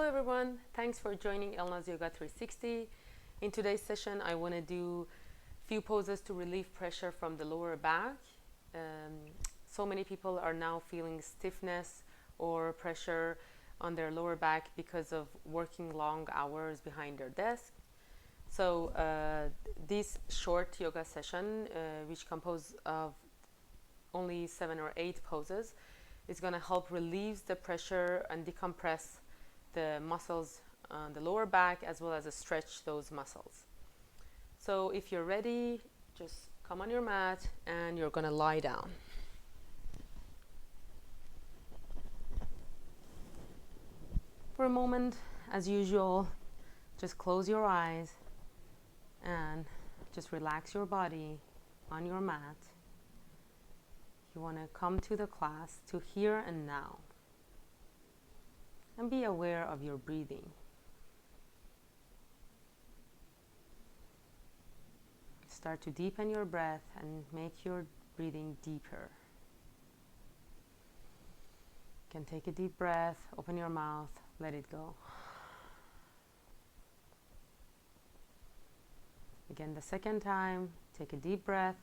everyone, thanks for joining Elnaz Yoga 360. In today's session, I want to do a few poses to relieve pressure from the lower back. So many people are now feeling stiffness or pressure on their lower back because of working long hours behind their desk. So this short yoga session, which composed of only 7 or 8 poses, is going to help relieve the pressure and decompress the muscles on the lower back, as well as stretch those muscles. So if you're ready, just come on your mat and you're going to lie down. For a moment, as usual, just close your eyes and just relax your body on your mat. You want to come to the class to here and now and be aware of your breathing. Start to deepen your breath and make your breathing deeper. You can take a deep breath, open your mouth, let it go. Again, the second time, take a deep breath,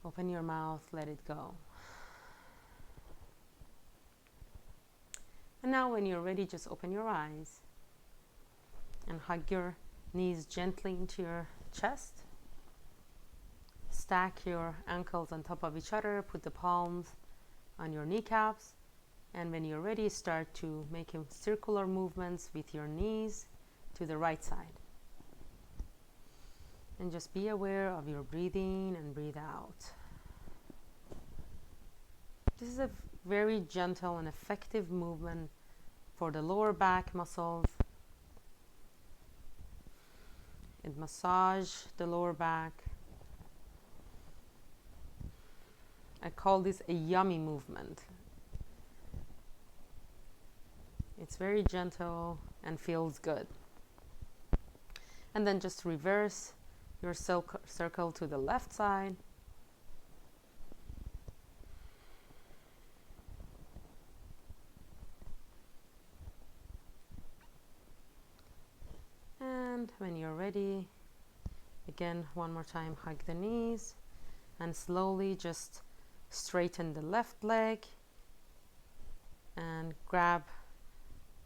open your mouth, let it go. And now when you're ready, just open your eyes and hug your knees gently into your chest. Stack your ankles on top of each other, put the palms on your kneecaps, and when you're ready, start to make circular movements with your knees to the right side. And just be aware of your breathing and breathe out. This is a very gentle and effective movement for the lower back muscles. It massages the lower back. I call this a yummy movement. It's very gentle and feels good. And then just reverse your circle to the left side. And when you're ready, again, one more time, hug the knees and slowly just straighten the left leg and grab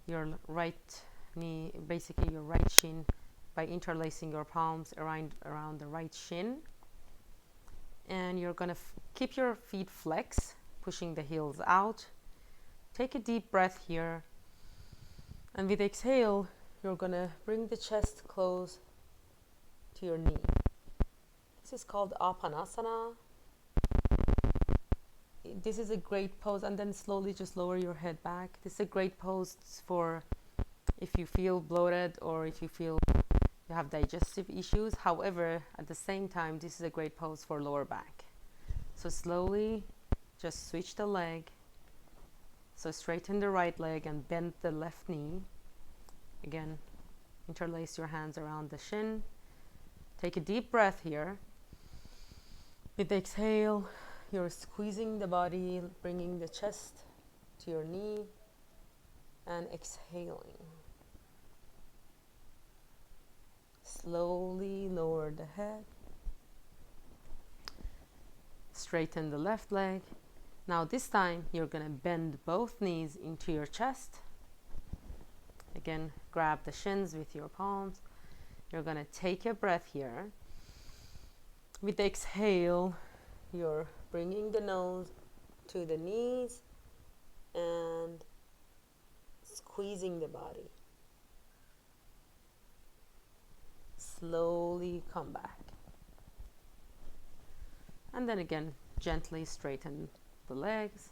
your right knee, basically your right shin, by interlacing your palms around the right shin. And you're going to keep your feet flexed, pushing the heels out. Take a deep breath here. And with exhale, you're going to bring the chest close to your knee. This is called Apanasana. This is a great pose, and then slowly just lower your head back. This is a great pose for if you feel bloated or if you feel you have digestive issues. However, at the same time, this is a great pose for lower back. So slowly just switch the leg. So straighten the right leg and bend the left knee. Again, interlace your hands around the shin. Take a deep breath here. With the exhale, you're squeezing the body, bringing the chest to your knee and exhaling. Slowly lower the head. Straighten the left leg. Now this time you're going to bend both knees into your chest. Again, grab the shins with your palms. You're going to take a breath here. With the exhale, you're bringing the nose to the knees and squeezing the body. Slowly come back. And then again, gently straighten the legs.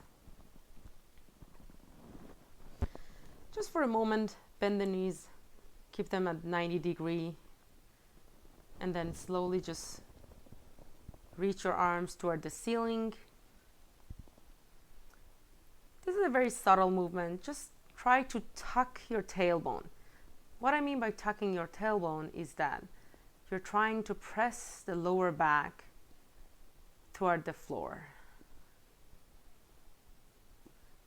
Just for a moment, bend the knees, keep them at 90 degrees, and then slowly just reach your arms toward the ceiling. This is a very subtle movement. Just try to tuck your tailbone. What I mean by tucking your tailbone is that you're trying to press the lower back toward the floor.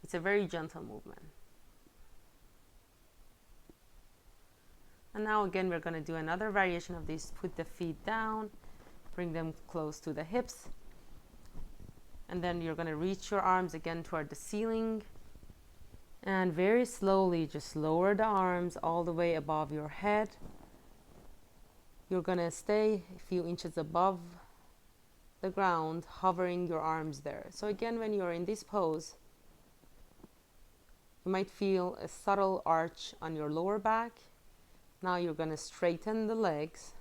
It's a very gentle movement. And now again, we're going to do another variation of this. Put the feet down, bring them close to the hips. And then you're going to reach your arms again toward the ceiling. And very slowly, just lower the arms all the way above your head. You're going to stay a few inches above the ground, hovering your arms there. So again, when you're in this pose, you might feel a subtle arch on your lower back. Now you're going to straighten the legs.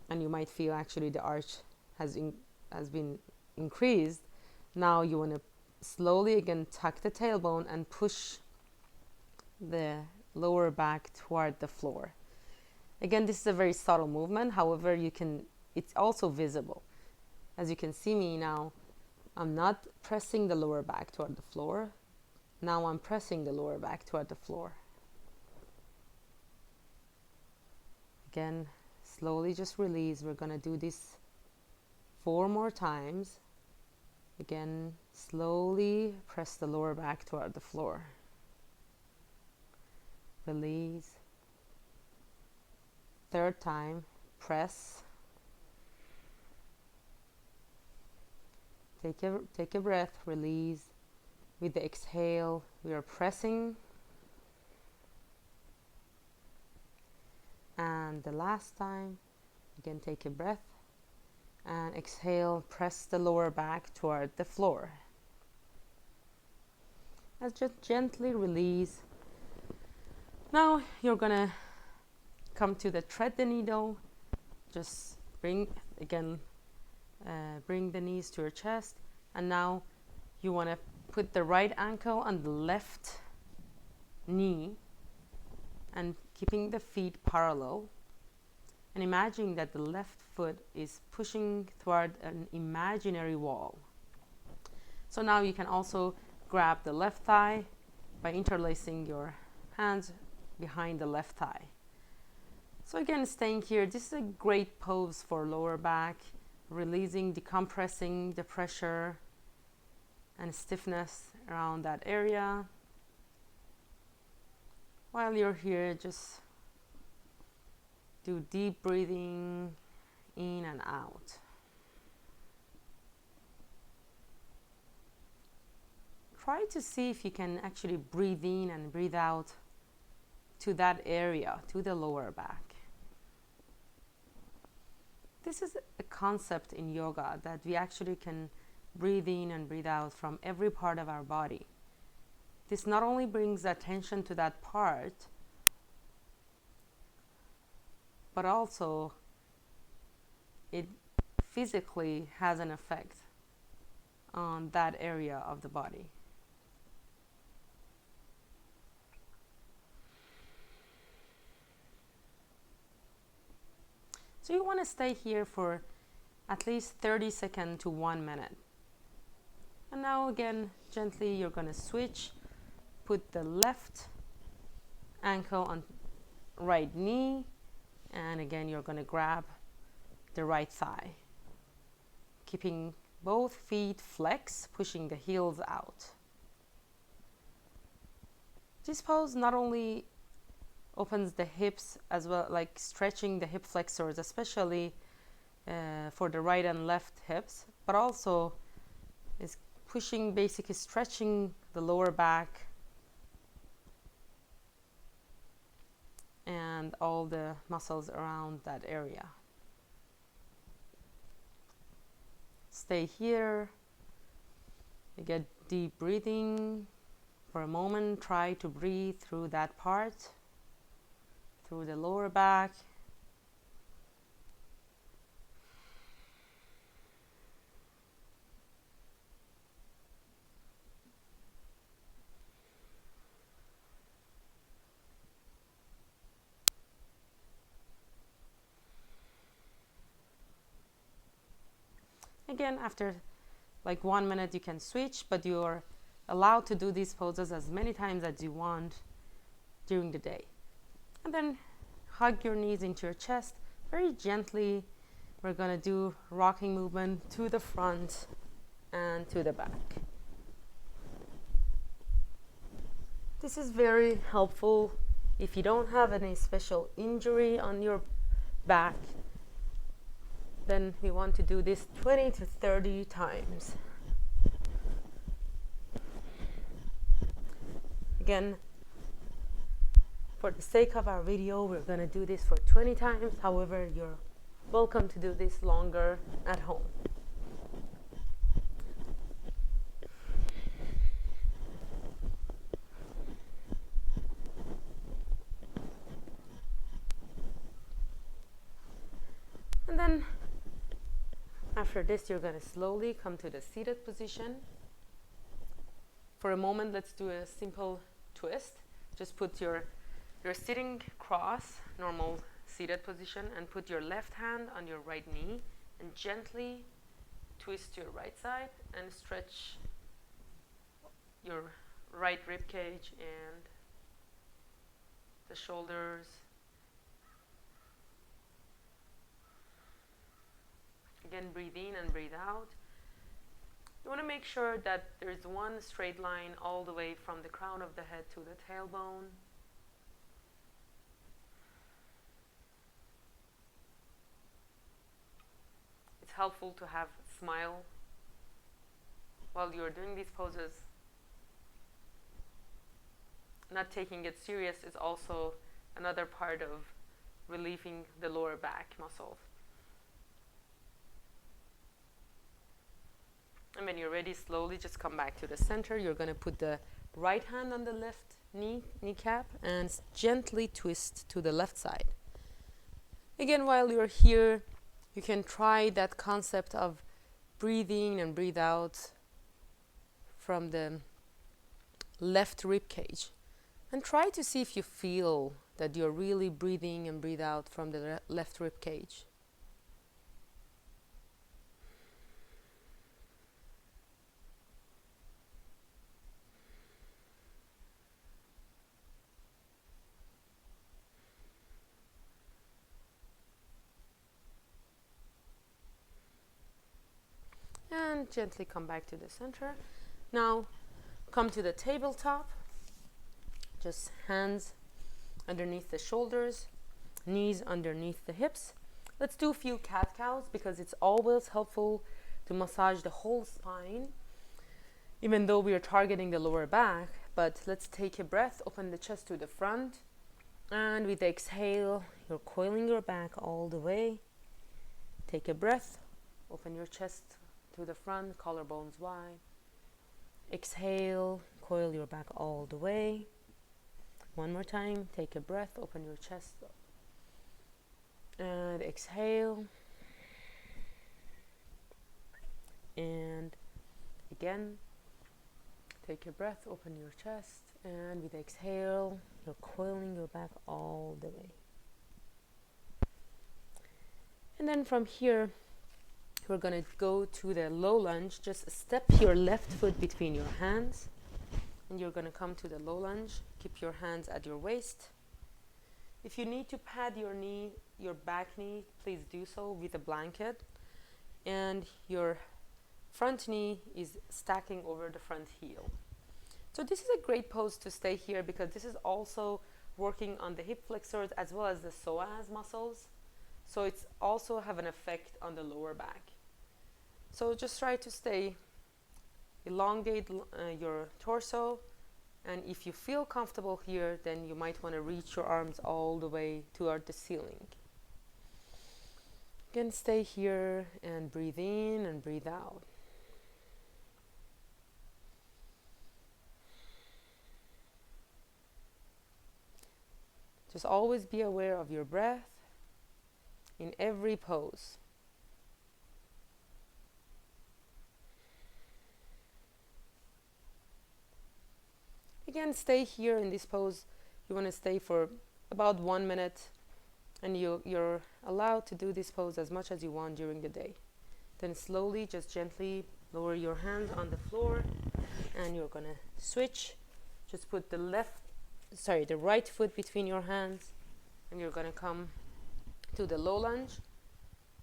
And you might feel actually the arch has been increased. Now you want to slowly again tuck the tailbone and push the lower back toward the floor. Again, this is a very subtle movement. However, it's also visible. As you can see me now, I'm not pressing the lower back toward the floor. Now I'm pressing the lower back toward the floor. Again, slowly just release. We're going to do this 4 more times. Again, slowly press the lower back toward the floor. Release. 3rd time, press. Take a breath, release. With the exhale, we are pressing. And the last time, again, take a breath. And exhale, press the lower back toward the floor. And just gently release. Now you're gonna come to the thread the needle. Just bring the knees to your chest. And now you want to put the right ankle on the left knee and keeping the feet parallel. And imagine that the left foot is pushing toward an imaginary wall. So now you can also grab the left thigh by interlacing your hands behind the left thigh. So again, staying here, this is a great pose for lower back, releasing, decompressing the pressure and stiffness around that area. While you're here, just do deep breathing in and out. Try to see if you can actually breathe in and breathe out to that area, to the lower back. This is a concept in yoga that we actually can breathe in and breathe out from every part of our body. This not only brings attention to that part, but also it physically has an effect on that area of the body. So you want to stay here for at least 30 seconds to 1 minute. And now again, gently you're going to switch. Put the left ankle on right knee. And again, you're going to grab the right thigh. Keeping both feet flex, pushing the heels out. This pose not only opens the hips as well, like stretching the hip flexors, especially for the right and left hips, but also is pushing, basically stretching the lower back and all the muscles around that area. Stay here. You get deep breathing for a moment. Try to breathe through that part, through the lower back. Again, after like 1 minute you can switch, but you're allowed to do these poses as many times as you want during the day. And then hug your knees into your chest very gently. We're going to do rocking movement to the front and to the back. This is very helpful If you don't have any special injury on your back, then we want to do this 20 to 30 times. Again, for the sake of our video, we're going to do this for 20 times. However, you're welcome to do this longer at home. And then after this, you're going to slowly come to the seated position. For a moment, let's do a simple twist. Just put you're sitting cross, normal seated position, and put your left hand on your right knee and gently twist your right side and stretch your right rib cage and the shoulders. Again, breathe in and breathe out. You want to make sure that there's one straight line all the way from the crown of the head to the tailbone. It's helpful to have a smile while you're doing these poses. Not taking it serious is also another part of relieving the lower back muscles. And when you're ready, slowly just come back to the center. You're going to put the right hand on the left kneecap and gently twist to the left side. Again, while you're here, you can try that concept of breathing and breathe out from the left rib cage. And try to see if you feel that you're really breathing and breathe out from the left rib cage. And gently come back to the center. Now come to the tabletop. Just hands underneath the shoulders, knees underneath the hips. Let's do a few cat-cows because it's always helpful to massage the whole spine, even though we are targeting the lower back. But let's take a breath, open the chest to the front, and with the exhale, you're coiling your back all the way. Take a breath, open your chest to the front, collarbones wide. Exhale, coil your back all the way. One more time, take a breath, open your chest up. And exhale. And again, take a breath, open your chest, and with exhale, you're coiling your back all the way. And then from here, we're going to go to the low lunge. Just step your left foot between your hands. And you're going to come to the low lunge. Keep your hands at your waist. If you need to pad your knee, your back knee, please do so with a blanket. And your front knee is stacking over the front heel. So this is a great pose to stay here because this is also working on the hip flexors as well as the psoas muscles. So it's also have an effect on the lower back. So just try to stay, elongate your torso, and if you feel comfortable here, then you might want to reach your arms all the way toward the ceiling. Again, stay here and breathe in and breathe out. Just always be aware of your breath in every pose. Again, stay here in this pose. You want to stay for about 1 minute, and you're allowed to do this pose as much as you want during the day. Then slowly, just gently lower your hands on the floor, and you're going to switch. Just put the right foot between your hands, and you're going to come to the low lunge.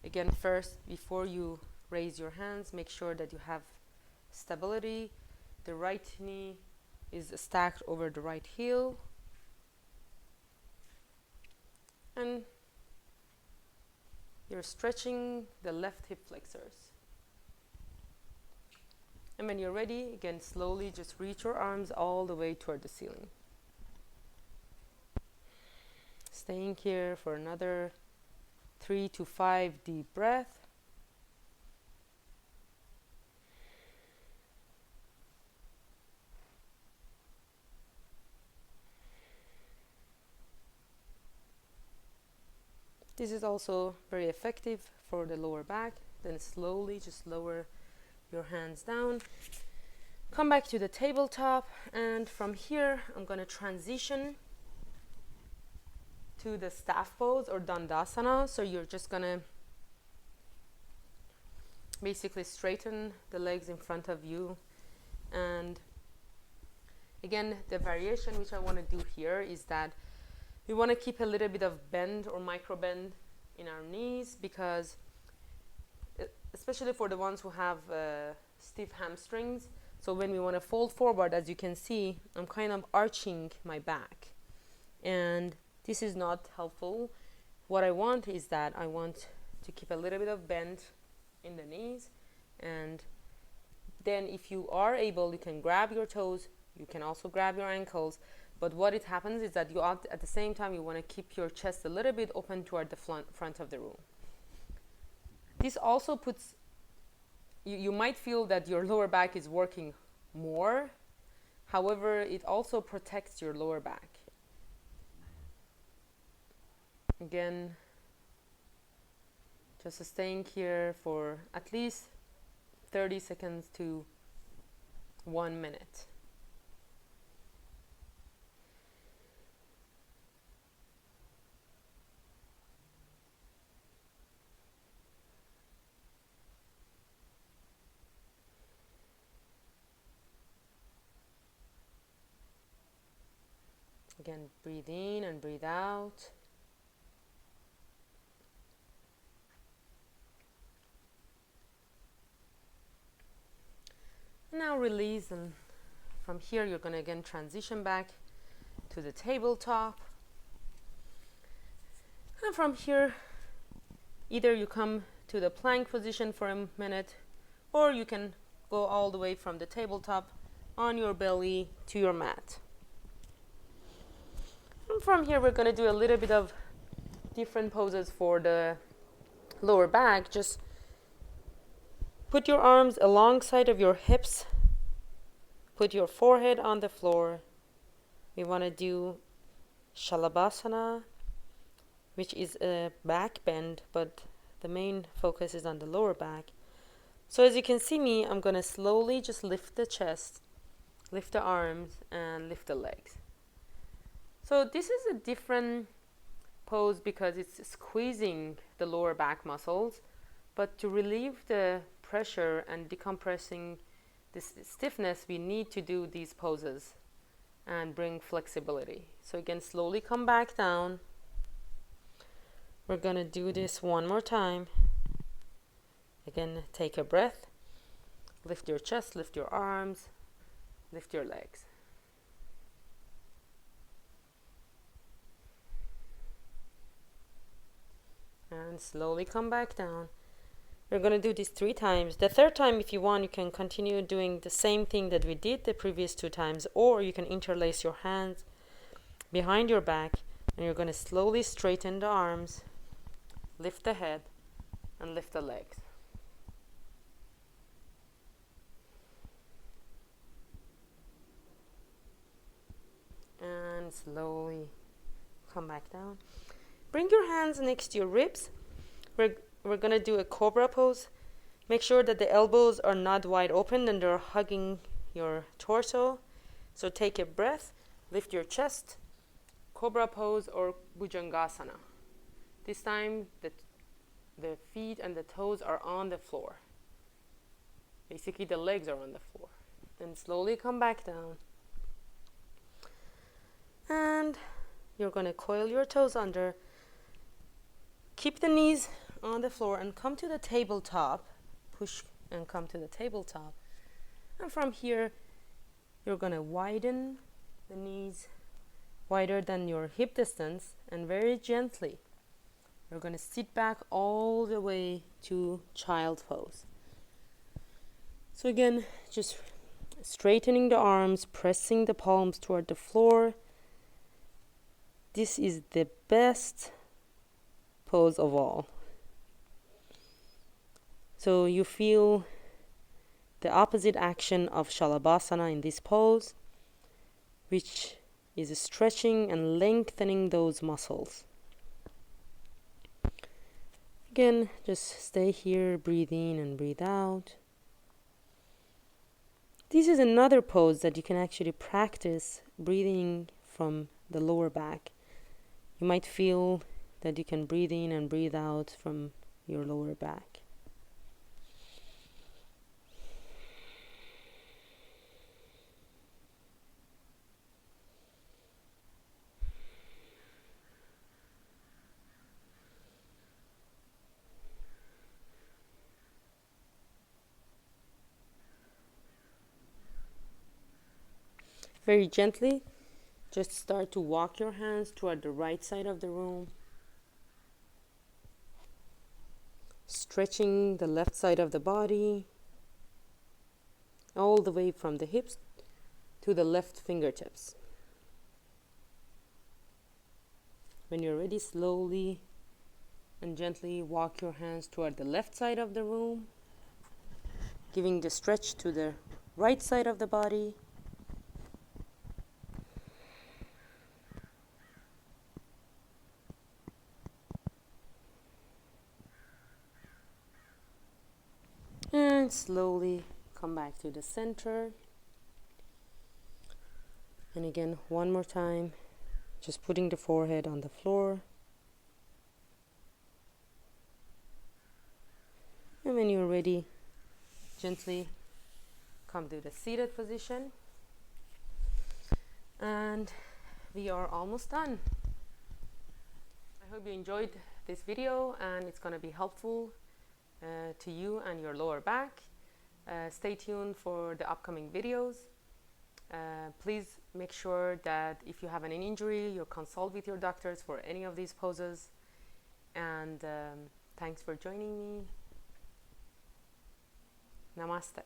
Again, first, before you raise your hands, make sure that you have stability. The right knee is stacked over the right heel. And you're stretching the left hip flexors. And when you're ready, again, slowly just reach your arms all the way toward the ceiling. Staying here for another 3 to 5 deep breaths. This is also very effective for the lower back. Then slowly just lower your hands down. Come back to the tabletop, and from here I'm going to transition to the staff pose or dandasana. So you're just going to basically straighten the legs in front of you. And again, the variation which I want to do here is that we want to keep a little bit of bend or micro bend in our knees, because especially for the ones who have stiff hamstrings, so when we want to fold forward, as you can see, I'm kind of arching my back, and this is not helpful. What I want is that I want to keep a little bit of bend in the knees, and then if you are able, you can grab your toes, you can also grab your ankles. But what it happens is that you at the same time you want to keep your chest a little bit open toward the front of the room. This also puts, you might feel that your lower back is working more. However, it also protects your lower back. Again, just staying here for at least 30 seconds to 1 minute. Again, breathe in and breathe out. Now release, and from here you're going to again transition back to the tabletop. And from here, either you come to the plank position for a minute, or you can go all the way from the tabletop on your belly to your mat. And from here we're going to do a little bit of different poses for the lower back. Just put your arms alongside of your hips. Put your forehead on the floor. We want to do Shalabhasana, which is a back bend, but the main focus is on the lower back. So as you can see me, I'm going to slowly just lift the chest, lift the arms, and lift the legs. So this is a different pose because it's squeezing the lower back muscles, but to relieve the pressure and decompressing this stiffness, we need to do these poses and bring flexibility. So again, slowly come back down. We're going to do this one more time. Again, take a breath. Lift your chest, lift your arms, lift your legs. And slowly come back down. We're going to do this 3 times. The third time, if you want, you can continue doing the same thing that we did the previous 2 times, or you can interlace your hands behind your back, and you're going to slowly straighten the arms, lift the head, and lift the legs. And slowly come back down. Bring your hands next to your ribs. We're going to do a cobra pose. Make sure that the elbows are not wide open and they're hugging your torso. So take a breath, lift your chest, cobra pose or bhujangasana. This time the feet and the toes are on the floor. Basically the legs are on the floor. Then slowly come back down. And you're going to coil your toes under. Keep the knees on the floor and come to the tabletop. Push and come to the tabletop. And from here, you're going to widen the knees wider than your hip distance, and very gently you're going to sit back all the way to child pose. So again, just straightening the arms, pressing the palms toward the floor. This is the best pose of all. So you feel the opposite action of Shalabhasana in this pose, which is stretching and lengthening those muscles. Again, just stay here, breathe in and breathe out. This is another pose that you can actually practice breathing from the lower back. You might feel that you can breathe in and breathe out from your lower back. Very gently, just start to walk your hands toward the right side of the room, stretching the left side of the body all the way from the hips to the left fingertips. When you're ready, slowly and gently walk your hands toward the left side of the room, giving the stretch to the right side of the body. And slowly come back to the center. And again, one more time, just putting the forehead on the floor. And when you're ready, gently come to the seated position. And we are almost done. I hope you enjoyed this video and it's going to be helpful to you and your lower back. Stay tuned for the upcoming videos. Please make sure that if you have an injury, you consult with your doctors for any of these poses. And thanks for joining me. Namaste.